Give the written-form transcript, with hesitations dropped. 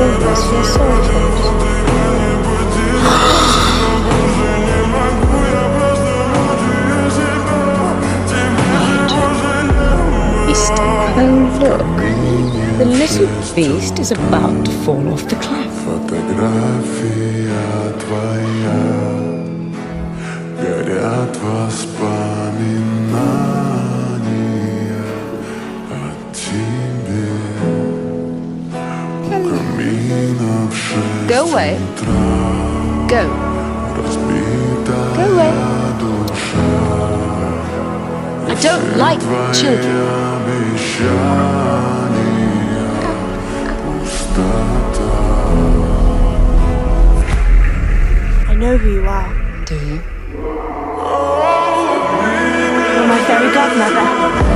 progress for your soul tapes. Oh, look. The little beast is about to fall off the cliff. Фотография твоя, горят воспоминания о тебе. У камина в 6 Go away. утра Go. Go away. разбитая душа. I don't like children. I know who you are. Do you? You're my fairy godmother.